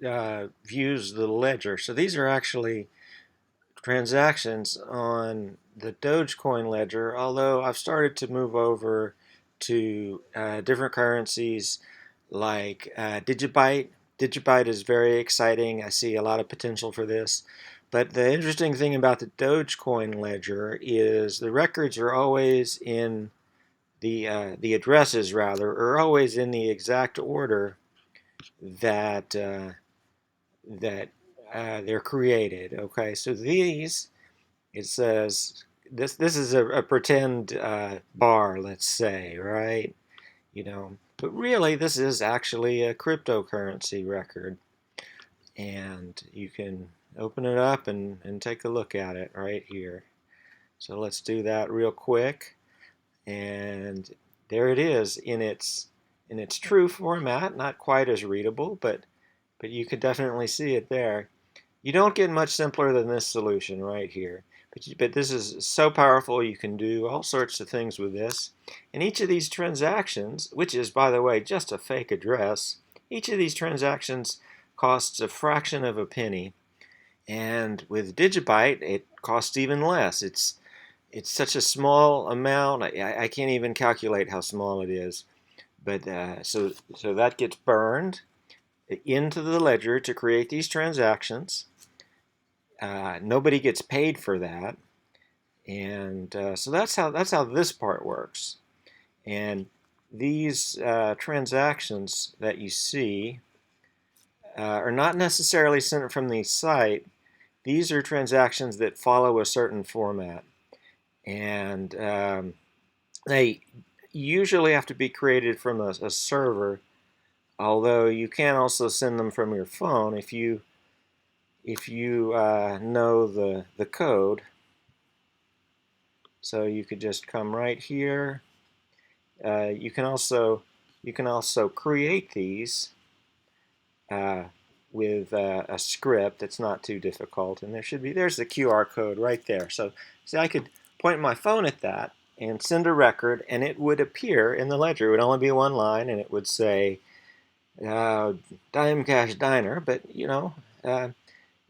views the ledger. So these are actually transactions on the Dogecoin ledger, although I've started to move over to different currencies like Digibyte. Digibyte is very exciting. I see a lot of potential for this. But the interesting thing about the Dogecoin ledger is the records are always in the addresses rather are always in the exact order that that they're created. Okay, so these it says this is a pretend bar, let's say, right? But really this is actually a cryptocurrency record, and you can open it up and take a look at it right here. So let's do that real quick, and there it is in its true format, not quite as readable, but you could definitely see it there. You don't get much simpler than this solution right here. But this is so powerful, you can do all sorts of things with this. And each of these transactions, which is, by the way, just a fake address, each of these transactions costs a fraction of a penny. And with Digibyte, it costs even less. It's such a small amount, I can't even calculate how small it is. But so that gets burned into the ledger to create these transactions. Nobody gets paid for that, and so that's how this part works. And these transactions that you see are not necessarily sent from the site. These are transactions that follow a certain format, and they usually have to be created from a server. Although you can also send them from your phone if you know the code. So you could just come right here. You can also create these with a script that's not too difficult, and there's the QR code right there. So see, I could point my phone at that and send a record, and it would appear in the ledger. It would only be one line, and it would say DiMECASH Diner. But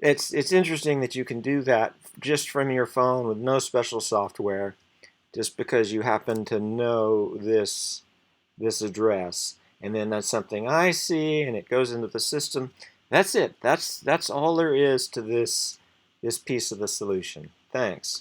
it's interesting that you can do that just from your phone with no special software, just because you happen to know this address, and then that's something I see, and it goes into the system. That's it. That's all there is to this piece of the solution. Thanks.